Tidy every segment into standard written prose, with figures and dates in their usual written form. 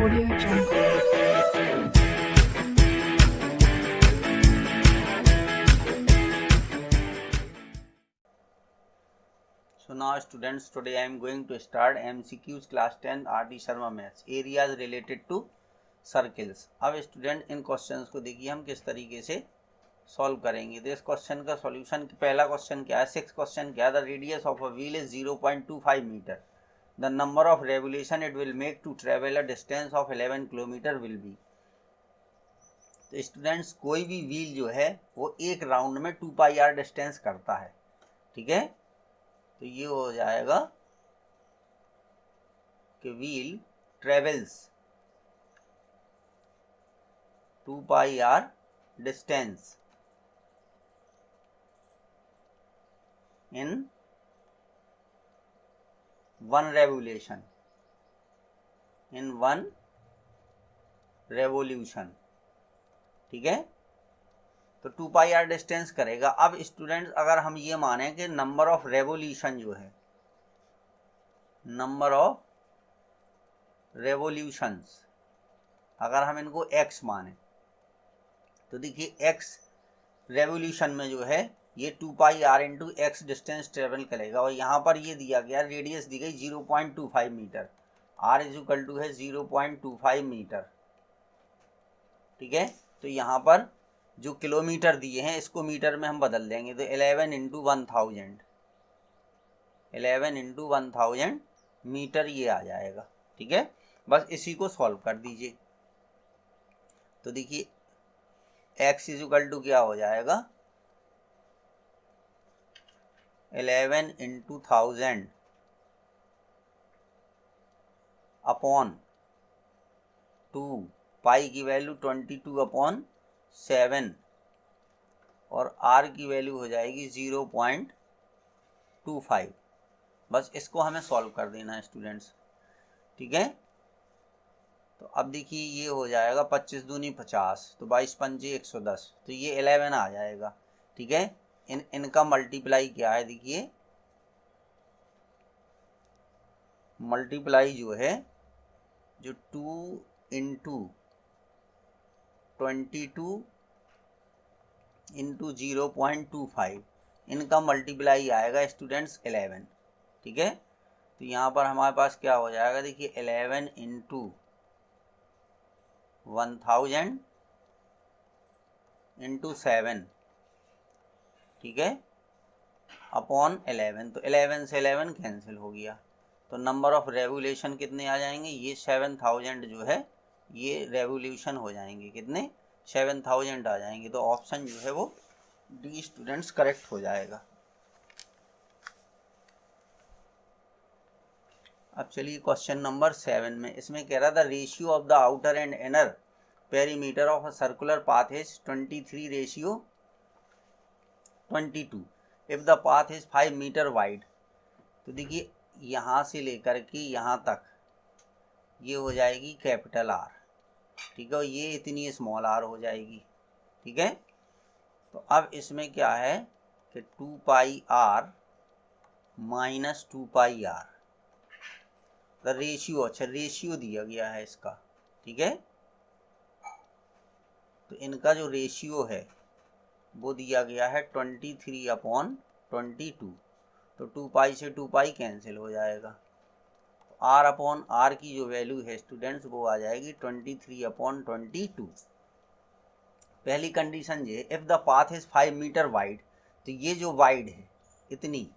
Audio Jungle. So now students, today I am going to start MCQs class 10 RD Sharma Maths areas related to circles. अब student in questions को देखिए हम किस तरीके से solve करेंगे। तो इस क्वेश्चन का सॉल्यूशन, पहला क्वेश्चन क्या है, 6 क्वेश्चन क्या है, the radius of a wheel is 0.25 metre, the number of revolution it will make to travel a distance of 11 kilometre will be. तो स्टूडेंट्स, कोई भी व्हील जो है वो एक राउंड में 2 पाई आर डिस्टेंस करता है, ठीक है। तो ये हो जाएगा कि wheel travels 2 pi r distance in 1 revolution, in 1 revolution, ठीक है। तो 2 पाई आर डिस्टेंस करेगा। अब स्टूडेंट्स, अगर हम ये माने कि नंबर ऑफ रेवोल्यूशन जो है, नंबर ऑफ रेवोल्यूशंस, अगर हम इनको x माने, तो देखिए x रेवोल्यूशन में जो है ये 2 pi R into x distance travel करेगा। और यहाँ पर ये दिया गया, रेडियस दी गई 0.25 metre, r is equal to है 0.25 मीटर, ठीक है। तो यहाँ पर जो किलोमीटर दिए हैं इसको मीटर में हम बदल देंगे, तो 11 इंटू 1000, 11 इंटू 1000 मीटर ये आ जाएगा, ठीक है। बस इसी को सॉल्व कर दीजिए। तो देखिए एक्स इज इक्वल टू क्या हो जाएगा, 11 इंटू 1000 अपॉन 2, पाई की वैल्यू 22 अपॉन 7 और आर की वैल्यू हो जाएगी 0.25। बस इसको हमें सॉल्व कर देना है स्टूडेंट्स, ठीक है। तो अब देखिए ये हो जाएगा 25 दूनी 50, तो 22 पंजे 110, तो ये 11 आ जाएगा, ठीक है। इनका मल्टीप्लाई क्या है, देखिए मल्टीप्लाई जो है, जो 2 इंटू 22 इंटू 0.25, इनका मल्टीप्लाई आएगा स्टूडेंट्स 11, ठीक है। तो यहाँ पर हमारे पास क्या हो जाएगा, देखिए 11 इंटू 1000 इंटू 7, ठीक है, अपॉन 11। तो 11 से 11 कैंसिल हो गया, तो नंबर ऑफ रेवोल्यूशन कितने आ जाएंगे, ये 7000 जो है ये रेवोल्यूशन हो जाएंगे, कितने, 7000 आ जाएंगे। तो ऑप्शन जो है वो डी स्टूडेंट्स करेक्ट हो जाएगा। अब चलिए क्वेश्चन नंबर 7 में, इसमें कह रहा था ratio of the outer and inner perimeter of a circular path is 23:22 if the path is 5 metre wide. तो देखिए यहाँ से लेकर के यहाँ तक ये हो जाएगी कैपिटल आर, ठीक है, और ये इतनी स्मॉल आर हो जाएगी, ठीक है। तो अब इसमें क्या है कि 2 pi R minus 2 pi R, the ratio, अच्छा रेशियो दिया गया है इसका, ठीक है। तो इनका जो रेशियो है वो दिया गया है 23/22, तो 2 पाई से 2 पाई कैंसिल हो जाएगा। तो आर अपॉन आर की जो वैल्यू है स्टूडेंट्स वो आ जाएगी 23/22। पहली कंडीशन ये, if the path is 5 metre wide, तो ये जो वाइड है इतनी,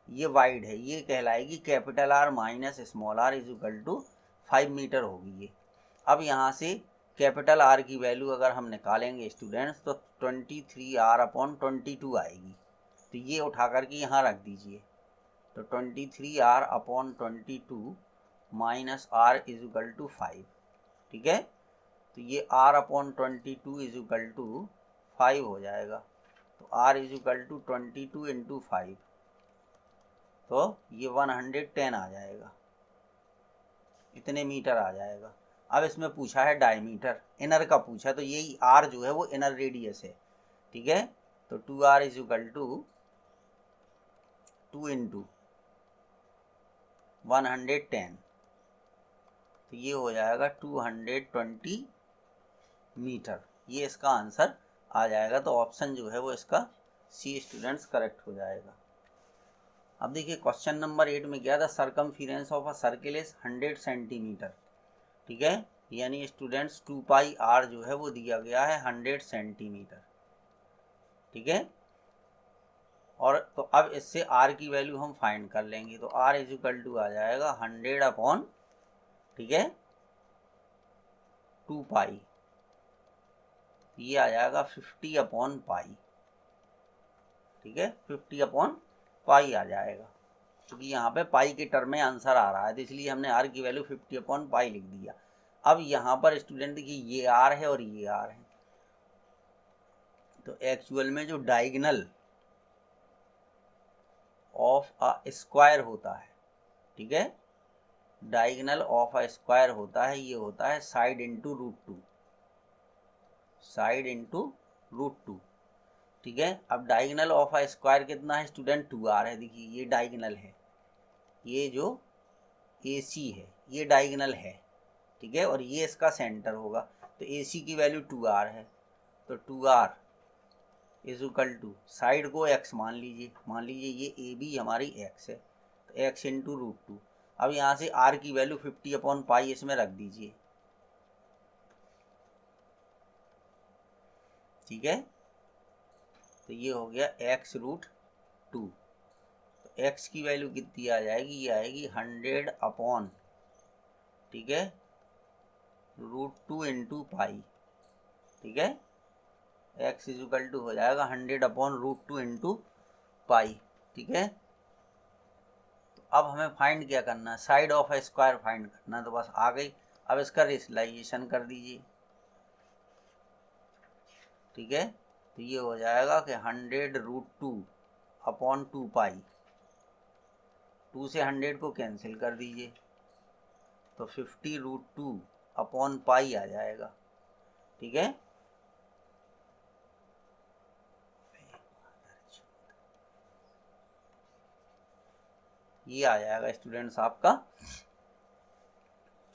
ये वाइड है, ये कहलाएगी capital R minus small R is equal to 5 metre होगी ये। अब यहाँ से कैपिटल आर की वैल्यू अगर हम निकालेंगे स्टूडेंट्स, तो 23r/22 आएगी। तो ये उठा करके यहाँ रख दीजिए, तो 23r/22 minus r is equal to 5, ठीक है। तो ये r/22 इज इक्वल टू 5 हो जाएगा। तो r is equal to 22 into 5, तो ये 110 आ जाएगा, इतने मीटर आ जाएगा। अब इसमें पूछा है डायमीटर, इनर का पूछा, तो यही r जो है वो इनर रेडियस है, ठीक है। तो 2r is equal to 2 into 110, तो ये हो जाएगा 220 मीटर, ये इसका आंसर आ जाएगा। तो ऑप्शन जो है वो इसका सी स्टूडेंट्स करेक्ट हो जाएगा। अब देखिए क्वेश्चन नंबर 8 में क्या था, circumference of a circle is 100 centimetre, ठीक है, यानी स्टूडेंट्स 2 पाई आर जो है वो दिया गया है 100 सेंटीमीटर, ठीक है। और तो अब इससे आर की वैल्यू हम फाइंड कर लेंगे, तो आर इज इक्वल टू आ जाएगा 100 अपॉन, ठीक है, 2 पाई, ये आ जाएगा 50 अपॉन पाई, ठीक है, 50 अपॉन पाई आ जाएगा, क्योंकि यहाँ पे पाई के टर्म में आंसर आ रहा है, तो इसलिए हमने आर की वैल्यू 50 अपॉन पाई लिख दिया। अब यहाँ पर स्टूडेंट देखिए ये आर है और ये आर है, तो एक्चुअल में जो डायगोनल ऑफ अ स्क्वायर होता है, ठीक है, डायगोनल ऑफ अ स्क्वायर होता है, ये होता है साइड इंटू √2, साइड इंटू √2, ठीक है। अब डायगोनल ऑफ अ स्क्वायर कितना है स्टूडेंट, 2r है, देखिए ये डायगोनल है, ये जो AC है ये डायगोनल है, ठीक है, और ये इसका सेंटर होगा, तो AC की वैल्यू 2r है, तो 2r is equal to, side को x मान लीजिए ये AB हमारी x है, तो x इंटू √2। अब यहाँ से r की वैल्यू 50 अपॉन पाई इसमें रख दीजिए, ठीक है, तो ये हो गया x√2, तो x की वैल्यू कितनी आ जाएगी, ये आएगी 100 अपॉन, ठीक है, √2 इंटू पाई, ठीक है, x इज इक्वल टू हो जाएगा 100 अपॉन √2 इंटू पाई, ठीक है। तो अब हमें फाइंड क्या करना है, side of A square find करना है, तो बस आ गई। अब इसका रेशनलाइजेशन कर दीजिए, ठीक है, तो ये हो जाएगा कि 100√2 अपॉन 2 पाई, 2 से 100 को कैंसिल कर दीजिए, तो 50√2 अपॉन पाई आ जाएगा, ठीक है। ये आ जाएगा स्टूडेंट्स आपका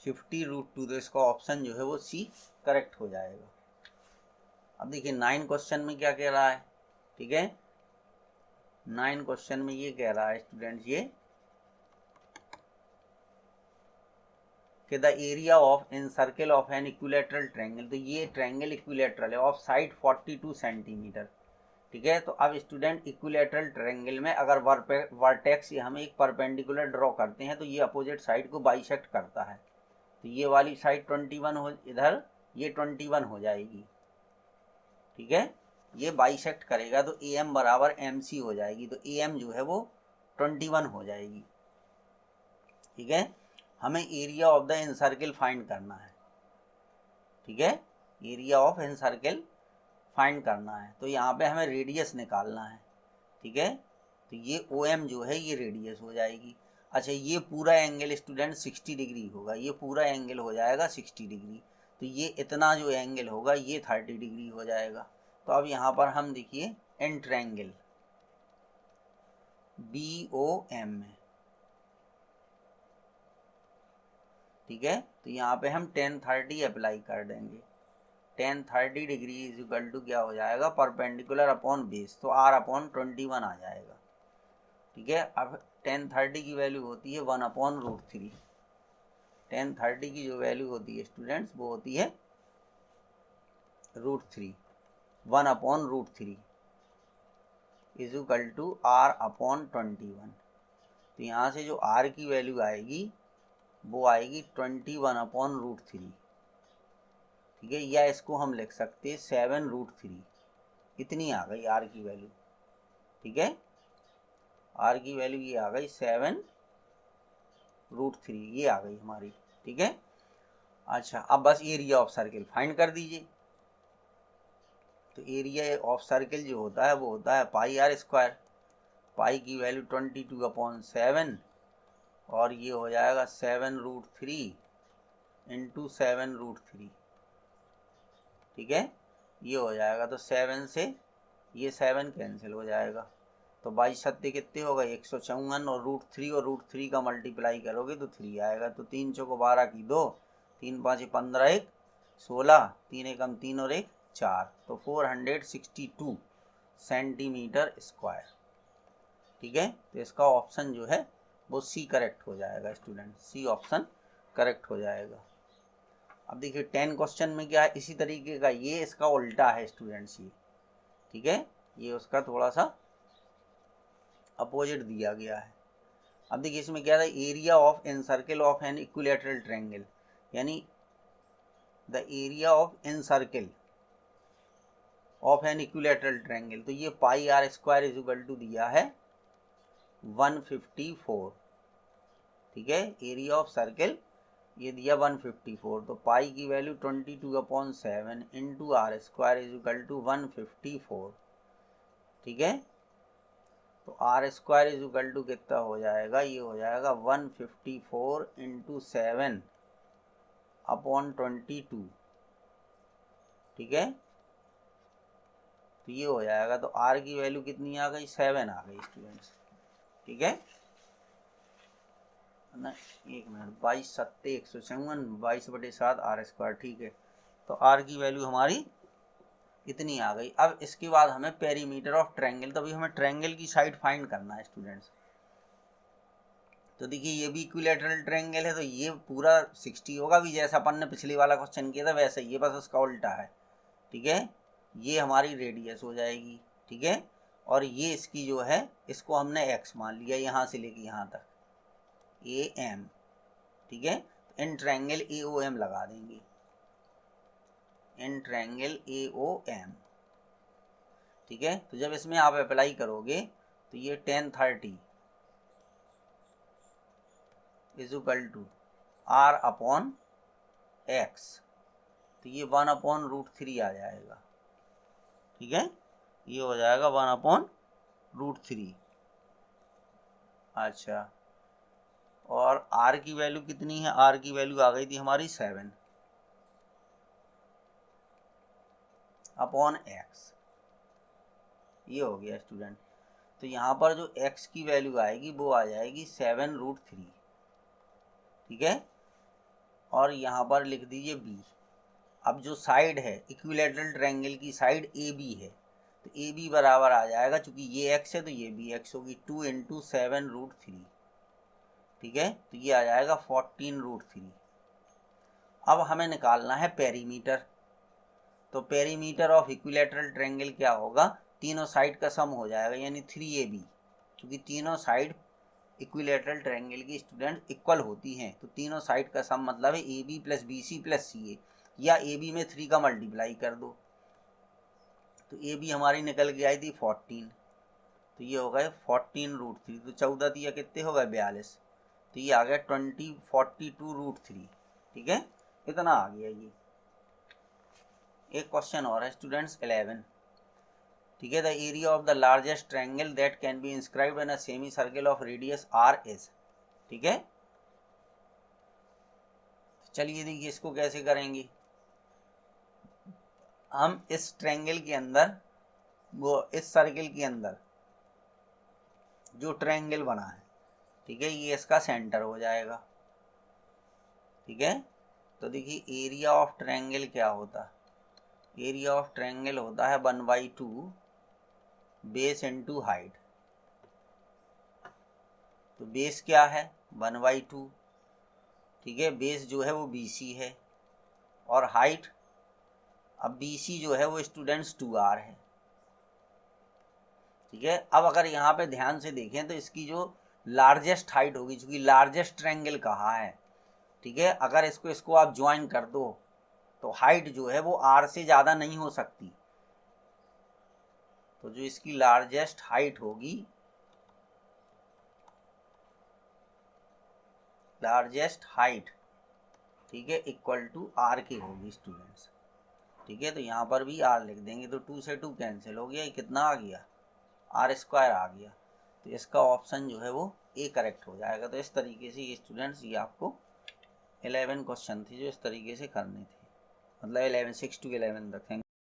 50√2, तो इसका ऑप्शन जो है वो सी करेक्ट हो जाएगा। अब देखिए 9 क्वेश्चन में क्या कह रहा है, ठीक है, 9 क्वेश्चन में ये कह रहा है स्टूडेंट्स ये कि the area of in circle of an equilateral triangle, तो ये ट्रायंगल इक्विलेटरल है, ऑफ साइड 42 सेंटीमीटर, ठीक है। तो अब स्टूडेंट इक्विलेटरल ट्रायंगल में अगर वर्टेक्स या हम एक परपेंडिकुलर ड्रॉ करते हैं तो ये अपोजिट साइड को बाइसेक्ट करता है, तो ये वाली साइड 21 हो, इधर ये 21 हो जाएगी, ठीक है, ये बाइसेक्ट करेगा तो AM बराबर MC हो जाएगी, तो AM जो है वो 21 हो जाएगी, ठीक है। हमें area of the incircle find करना है, ठीक है, एरिया ऑफ इनसर्किल फाइंड करना है, तो यहाँ पे हमें रेडियस निकालना है, ठीक है, तो ये OM जो है ये रेडियस हो जाएगी। अच्छा ये पूरा एंगल स्टूडेंट 60 डिग्री होगा, ये पूरा एंगल हो जाएगा 60 डिग्री, तो ये इतना जो एंगल होगा ये 30 डिग्री हो जाएगा। तो अब यहाँ पर हम देखिए इन ट्रायंगल BOM है, ठीक है, तो यहाँ पे हम 1030 अप्लाई कर देंगे, 1030 डिग्री इज इक्वल टू क्या हो जाएगा, परपेंडिकुलर अपॉन बेस, तो R अपॉन 21 आ जाएगा, ठीक है। अब 1030 की वैल्यू होती है 1/√3, 1030 की जो वैल्यू होती है स्टूडेंट्स वो होती है √3, 1/√3 is equal to R upon 21, तो यहाँ से जो R की वैल्यू आएगी वो आएगी 21/√3, ठीक है, या इसको हम लिख सकते हैं 7√3, इतनी आ गई R की वैल्यू, ठीक है, R की वैल्यू ये आ गई 7√3, ये आ गई हमारी, ठीक है। अच्छा अब बस एरिया ऑफ सर्किल फाइंड कर दीजिए, तो एरिया ऑफ सर्किल जो होता है वो होता है πr², पाई की वैल्यू 22/7 और ये हो जाएगा 7√3 इंटू 7√3, ठीक है, ये हो जाएगा, तो 7 से ये 7 कैंसिल हो जाएगा, तो 22 कितने हो गए 154 और √3 का मल्टीप्लाई करोगे तो 3 आएगा। तो 3 चौको 12 की 2, 3 5 15 1 16, 3 एकम 3 और 1 4, तो 462 सेंटीमीटर स्क्वायर। ठीक है, तो इसका ऑप्शन जो है वो सी करेक्ट हो जाएगा स्टूडेंट, सी ऑप्शन करेक्ट हो जाएगा। अब देखिए 10 क्वेश्चन में क्या है, इसी तरीके का, ये इसका उल्टा है स्टूडेंट्स ये। ठीक है, ये उसका थोड़ा सा अपोजिट दिया गया है। अब देखिए इसमें क्या था, area of an circle of an equilateral triangle, यानी the area of an circle of an equilateral triangle, तो ये pi R square is equal to दिया है 154। ठीक है, एरिया ऑफ सर्किल ये दिया 154, तो पाई की value 22/7 into r square is equal to 154। ठीक है, तो r square is equal to कितना हो जाएगा, ये हो जाएगा 154 इंटू 7/22। ठीक है, तो ये हो जाएगा, तो आर की वैल्यू कितनी आ गई 7 आ गई स्टूडेंट्स। ठीक है ना, एक मिनट, 22 सत्ते 154, 22/7 आर स्क्वायर। ठीक है, तो आर की वैल्यू हमारी इतनी आ गई। अब इसके बाद हमें पेरीमीटर ऑफ ट्रायंगल, तो अभी हमें ट्रायंगल की साइड फाइंड करना है स्टूडेंट्स। तो देखिए ये भी इक्विलैटरल ट्रायंगल है, तो ये पूरा 60 होगा भी, जैसा अपन ने पिछले वाला क्वेश्चन किया था वैसे ही, ये बस उसका उल्टा है। ठीक है, ये हमारी रेडियस हो जाएगी। ठीक है, और ये इसकी जो है, इसको हमने एक्स मान लिया यहाँ से लेके यहाँ तक, ए एम। ठीक है, in triangle A O M लगा देंगे, in triangle A O M. ठीक है, तो जब इसमें आप अप्लाई करोगे तो ये 1030 is equal to r upon x, तो ये 1/√3 आ जाएगा। ठीक है, ये हो जाएगा 1/√3। अच्छा, और आर की वैल्यू कितनी है, आर की वैल्यू आ गई थी हमारी 7 अपॉन एक्स, ये हो गया स्टूडेंट। तो यहाँ पर जो x की वैल्यू आएगी वो आ जाएगी 7√3। ठीक है, और यहाँ पर लिख दीजिए b। अब जो साइड है इक्विलैटरल ट्रायंगल की साइड ए बी है, तो ए बी बराबर आ जाएगा, चूंकि ये x है तो ये भी x होगी, 2 × 7√3। ठीक है, तो ये आ जाएगा 14√3। अब हमें निकालना है पेरीमीटर, तो पेरीमीटर ऑफ इक्विलैटरल ट्रायंगल क्या होगा, तीनों साइड का सम हो जाएगा, यानी 3AB, क्योंकि तीनों साइड इक्विलैटरल ट्रायंगल की स्टूडेंट इक्वल होती हैं, तो तीनों साइड का सम मतलब है AB + BC + CA, या AB में 3 का मल्टीप्लाई कर दो, तो AB हमारी निकल के आई थी 14, तो ये हो गए 14√3, तो 14 दिया कितने हो गए 42, तो ये आ गया 42√3। ठीक है, इतना आ गया ये। एक क्वेश्चन और है स्टूडेंट्स 11। ठीक है, the area of the largest triangle that can be inscribed in a semi circle of radius r is. ठीक है, चलिए देखिए इसको कैसे करेंगे। हम इस ट्रायंगल के अंदर, वो इस सर्कल के अंदर जो ट्रायंगल बना है, ठीक है, ये इसका सेंटर हो जाएगा। ठीक है, तो देखिए एरिया ऑफ ट्रायंगल क्या होता है, एरिया ऑफ ट्रायंगल होता है 1/2 बेस इंटू हाइट। तो बेस क्या है 1/2। ठीक है, बेस जो है वो BC है, और हाइट, अब BC जो है वो स्टूडेंट्स 2R है। ठीक है, अब अगर यहाँ पे ध्यान से देखें तो इसकी जो लार्जेस्ट हाइट होगी, चूंकि लार्जेस्ट ट्रायंगल कहाँ है, ठीक है, अगर इसको आप ज्वाइन कर दो तो हाइट जो है वो R से ज़्यादा नहीं हो सकती, तो जो इसकी लार्जेस्ट हाइट होगी, लार्जेस्ट हाइट, ठीक है, इक्वल टू R की होगी स्टूडेंट्स। ठीक है, तो यहाँ पर भी R लिख देंगे, तो 2 से 2 कैंसिल हो गया, कितना आ गया R² आ गया, तो इसका ऑप्शन जो है वो A करेक्ट हो जाएगा। तो इस तरीके से ये स्टूडेंट्स, ये आपको 11 क्वेश्चन थे जो इस तरीके से करने थे, मतलब 11 6 to 11 तक। थैंक